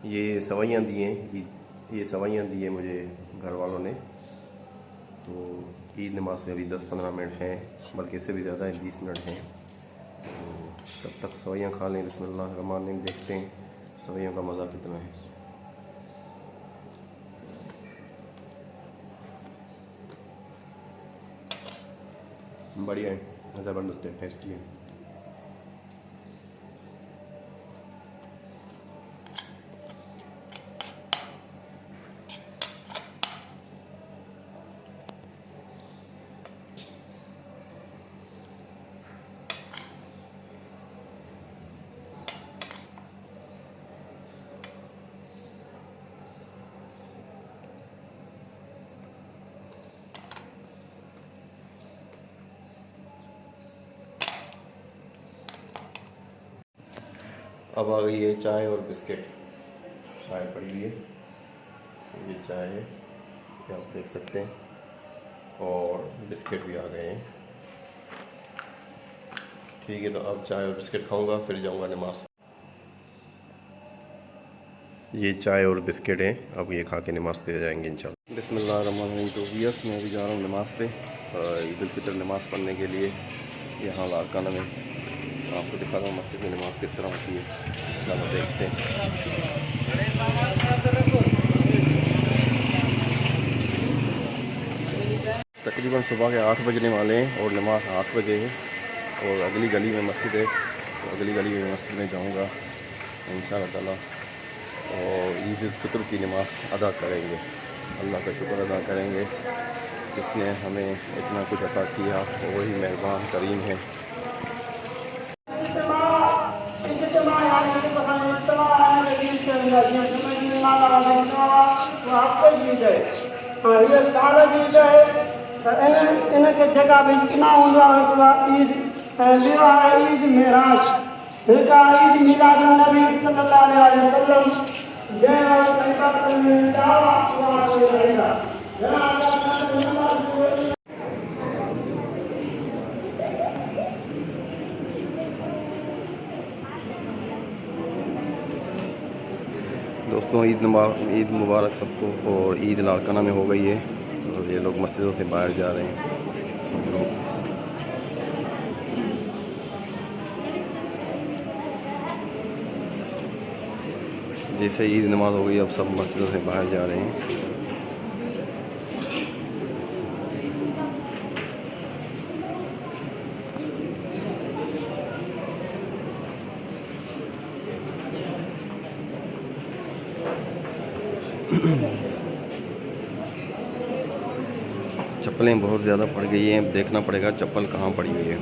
ये सवैयाँ दी हैं, ये सवैयाँ दी है मुझे घर वालों ने। तो ईद नमाज में अभी 10-15 मिनट हैं, बल्कि इससे भी ज़्यादा है, 20 मिनट हैं। तो तब तक सवैयाँ खा लें। बिस्मिल्लाह रहमान रहीम। देखते हैं सवैयों का मज़ा कितना है। बढ़िया है, ज़बरदस्त है, टेस्टी है। अब आ गई है चाय और बिस्किट। चाय पड़ी हुई है, ये चाय है, ये आप देख सकते हैं, और बिस्किट भी आ गए हैं। ठीक है, तो अब चाय और बिस्किट खाऊंगा, फिर जाऊंगा नमाज। ये चाय और बिस्किट है, अब ये खा के नमाज पे जाएंगे इंशाल्लाह। बिस्मिल्लाहिर्रहमानिर्रहीम। तो वियर्स मैं अभी जा रहा हूँ नमाज पे, ईद उल फितर नमाज़ पढ़ने के लिए यहाँ लाड़काना में। आपको दिखा रहा हूँ मस्जिद में नमाज़ किस तरह होती है, चलो देखते हैं। तकरीबन सुबह के 8 बजने वाले हैं और नमाज 8 बजे है, और अगली गली में मस्जिद है, तो अगली गली में मस्जिद में जाऊँगा इंशाअल्लाह ताला, और ईद उल फितर की नमाज़ अदा करेंगे। अल्लाह का शुक्र अदा करेंगे, जिसने हमें इतना कुछ अता किया, तो वही मेहरबान करीम है। इनके जगह भी इतना ईद ईद मेराज ईद मिलाद नबी सल्लल्लाहु अलैहि वसल्लम दोस्तों ईद मुबारक सबको। और ईद लाड़काना में हो गई है, और ये लोग मस्जिदों से बाहर जा रहे हैं सब लोग। जैसे ईद नमाज हो गई, अब सब मस्जिदों से बाहर जा रहे हैं। चप्पलें बहुत ज़्यादा पड़ गई हैं, देखना पड़ेगा चप्पल कहाँ पड़ी हुई है।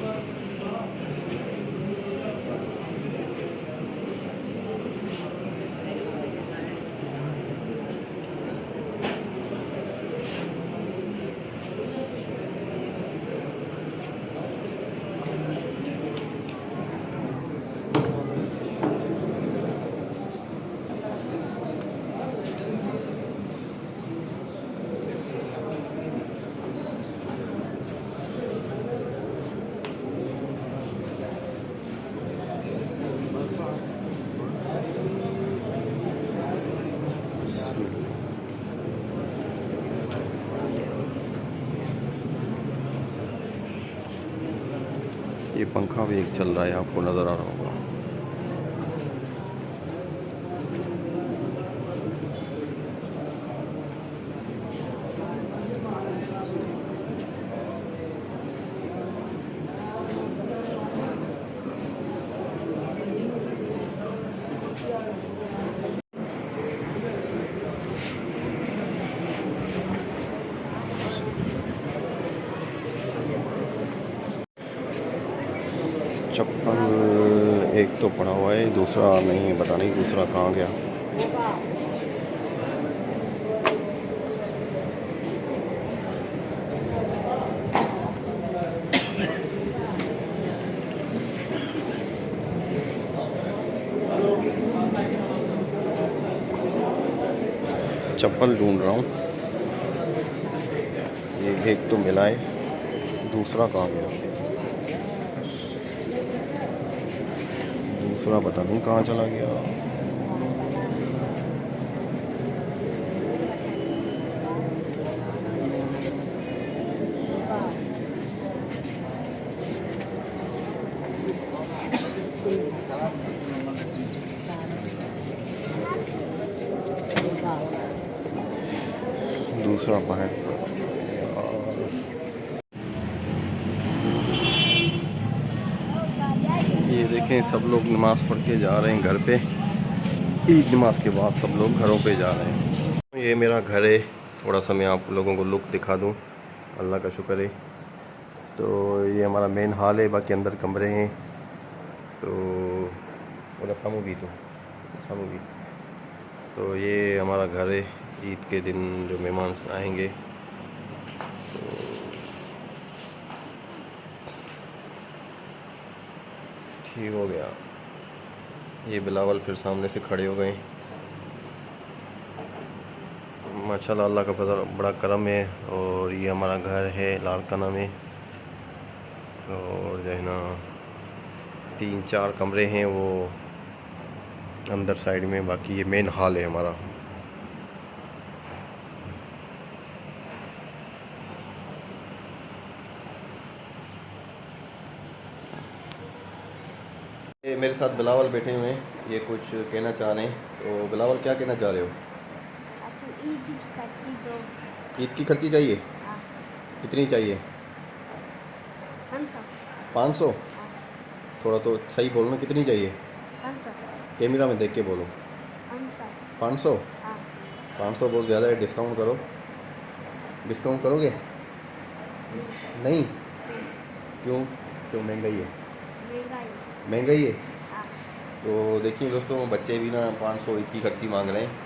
ये पंखा भी एक चल रहा है, आपको नज़र आ रहा होगा। चप्पल एक तो पड़ा हुआ है, दूसरा नहीं है, पता नहीं दूसरा कहाँ गया। चप्पल ढूंढ रहा हूँ, ये एक तो मिला है, दूसरा कहाँ गया, दूसरा पता नहीं कहाँ चला गया। दूसरा पाए। ये देखें सब लोग नमाज़ पढ़ के जा रहे हैं घर पे। ईद नमाज के बाद सब लोग घरों पे जा रहे हैं। ये मेरा घर है, थोड़ा सा मैं आप लोगों को लुक दिखा दूं। अल्लाह का शुक्र है। तो ये हमारा मेन हॉल है, बाकी अंदर कमरे हैं। तो सामू भी तो ये हमारा घर है। ईद के दिन जो मेहमान आएंगे तो ठीक हो गया। ये बिलावल फिर सामने से खड़े हो गए। माशाल्लाह अल्लाह का फजल बड़ा करम है। और ये हमारा घर है लाड़काना में। और जो है ना 3-4 कमरे हैं वो अंदर साइड में, बाकी ये मेन हॉल है हमारा। ये मेरे साथ बिलावल बैठे हुए हैं, ये कुछ कहना चाह रहे हैं। तो बिलावल क्या कहना चाह रहे हो? ईद की खर्ची दो। ईद की खर्ची चाहिए? हाँ। कितनी चाहिए? 500। 500? थोड़ा तो सही बोलो ना, कितनी चाहिए? 500। कैमरा में देख के बोलो। 500। 500? हाँ। 500 बहुत ज़्यादा है, डिस्काउंट करो। डिस्काउंट करोगे? नहीं? क्यों? क्यों महंगाई है? महंगाई है। हाँ। तो देखिए दोस्तों, बच्चे भी ना 500 ईद की खर्ची मांग रहे हैं।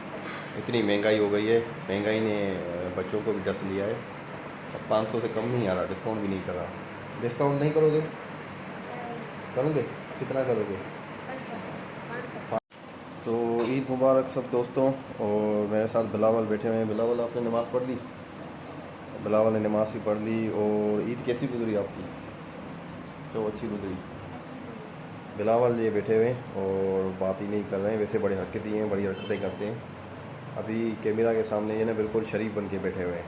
इतनी महंगाई हो गई है, महंगाई ने बच्चों को भी डस लिया है। अब 500 से कम नहीं आ रहा, डिस्काउंट भी नहीं कर रहा। डिस्काउंट नहीं करोगे? करोगे? कितना करोगे? 500। तो ईद मुबारक सब दोस्तों। और मेरे साथ बिलावल बैठे हुए हैं। बिलावल आपने नमाज़ पढ़ ली? बिलावल ने नमाज़ भी पढ़ ली। और ईद कैसी गुजरी आपकी? तो अच्छी गुजरी। बिलावल ये बैठे हुए हैं और बात ही नहीं कर रहे हैं। वैसे बड़ी हरकतें हैं, बड़ी हरकतें करते हैं। अभी कैमरा के सामने ये ना बिल्कुल शरीफ बन के बैठे हुए हैं,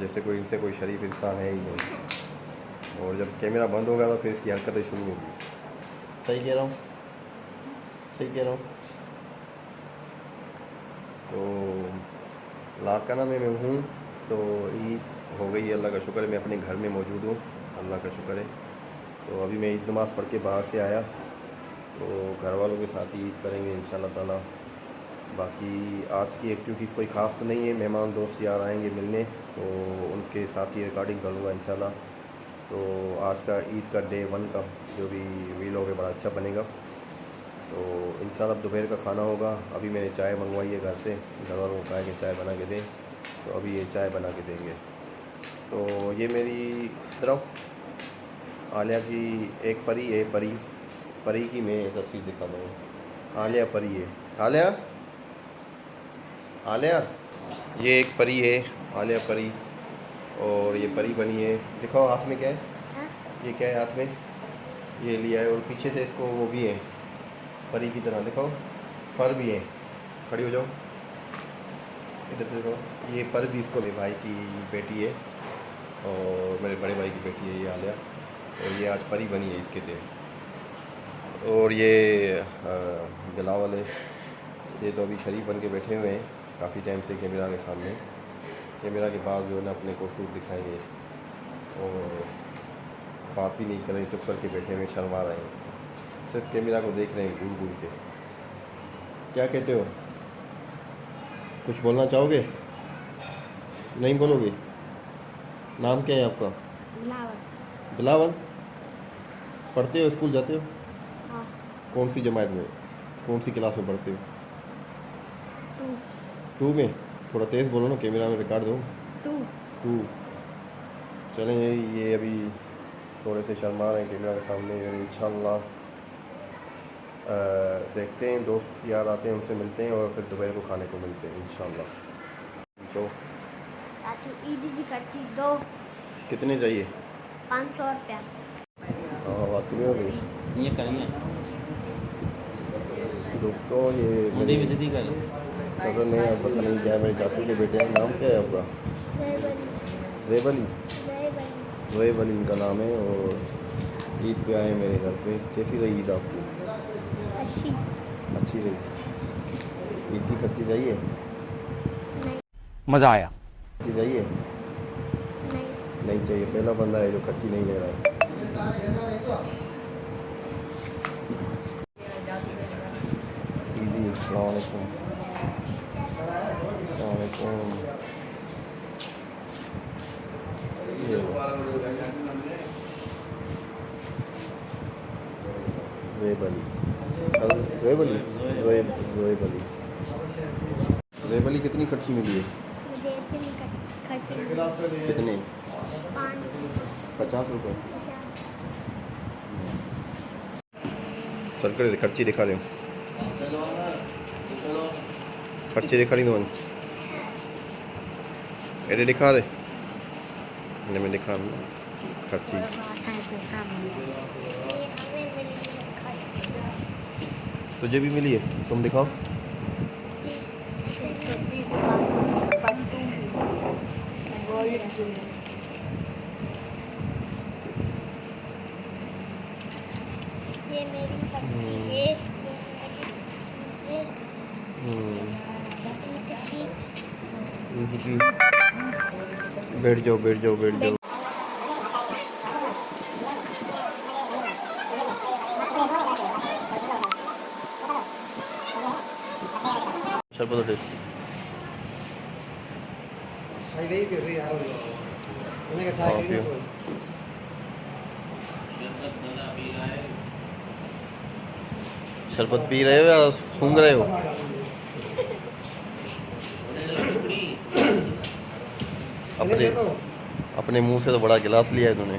जैसे कोई इनसे कोई शरीफ इंसान है ही नहीं। और जब कैमरा बंद होगा तो फिर इसकी हरकतें शुरू होगी। सही कह रहा हूँ? सही कह रहा हूँ? तो लाड़काना में मैं हूँ। तो ईद हो गई है, अल्लाह का शुक्र है। मैं अपने घर में मौजूद हूँ, अल्लाह का शुक्र है। तो अभी मैं ईद नमाज़ पढ़ के बाहर से आया, तो घर वालों के साथ ही ईद करेंगे इंशाल्लाह ताला। बाकी आज की एक्टिविटीज़ कोई ख़ास तो नहीं है। मेहमान दोस्त यार आएंगे मिलने, तो उनके साथ ही रिकॉर्डिंग करूँगा इंशाल्लाह। तो आज का ईद का डे 1 का जो भी वीलॉग है बड़ा अच्छा बनेगा। तो इंशाल्लाह दोपहर का खाना होगा। अभी मैंने चाय मंगवाई है घर से, घर वालों को कहा कि चाय बना के दें, तो अभी ये चाय बना के देंगे। तो ये मेरी तरफ आलिया की एक परी है, परी की मैं तस्वीर दिखा दूँगा। आलिया परी है। आलिया ये एक परी है, आलिया परी। और ये परी बनी है। दिखाओ हाथ में क्या है? हाँ? ये क्या है हाथ में? ये लिया है। और पीछे से इसको वो भी है परी की तरह, दिखाओ पर भी है। खड़ी हो जाओ, इधर से दिखाओ। ये पर भी इसको मेरे भाई की बेटी है और मेरे बड़े भाई की बेटी है ये आलिया। और ये आज परी बनी है ईद के दिन। और ये बिलावल है, ये तो अभी शरीफ बन के बैठे हुए हैं काफ़ी टाइम से कैमरा के सामने। कैमरा के बाद जो है ना अपने करतूत दिखाएंगे और बात भी नहीं कर रहे, चुप करके बैठे हुए, शर्मा रहे हैं, सिर्फ कैमरा को देख रहे हैं घूर घूर के। क्या कहते हो? कुछ बोलना चाहोगे? नहीं बोलोगे? नाम क्या है आपका? बिलावल। पढ़ते हो, स्कूल जाते हो? हाँ। कौन सी जमात में, कौन सी क्लास में पढ़ते हो? 2 में। थोड़ा तेज़ बोलो ना, कैमरा में रिकॉर्ड दो। 2। चलें, ये अभी थोड़े से शर्मा रहे हैं कैमरा के सामने। और इंशाल्लाह देखते हैं, दोस्त यार आते हैं उनसे मिलते हैं और फिर दोपहर को खाने को मिलते हैं इंशाल्लाह। तो ईद की खर्ची दो। कितने चाहिए? 500 रुपया। हाँ, बात क्लियर हो गई। ये करेंगे दोस्तों, ये मुंडी मेरी में सीधी कर। कज़न है, अब पता नहीं क्या है, मेरे चाचू के बेटे का नाम क्या है आपका? ज़ैब अली। ज़ैब अली इनका नाम है। और ईद पे आए मेरे घर पे। कैसी रही ईद आपकी? अच्छी रही। ईद की खर्ची चाहिए? मज़ा आया। चीज़ चाहिए? नहीं नहीं चाहिए। पहला बंदा है जो खर्ची नहीं ले रहा है। दीदी अस्सलाम वालेकुम। अस्सलाम वालेकुम। ये लो। ज़ोएब अली। ज़ोएब अली। ज़ोएब अली। ज़ोएब अली कितनी खर्ची मिली है? मुझे इतनी खर्ची कितने? 5 50 रुपये। 50 सरकार खर्ची दिखा रहे हो? खर्ची दिखा रही तुम? एडे दिखा रहे? मैं दिखा रहा हूँ खर्ची। ये हमें मिली खर्ची तुझे भी मिली है? तुम दिखाओ। ये मेरी खर्ची है, ये मेरी खर्ची है, ईद की। बैठ जाओ बैठ जाओ बैठ जाओ। शरबत टेस्ट शरबत पी रहे हो या सूंघ रहे हो? अपने मुंह से तो बड़ा गिलास लिया है तूने।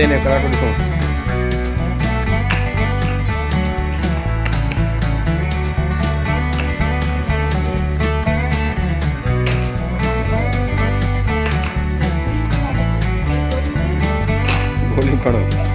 फतेह ने करा थोड़ी सुन गोली खड़ो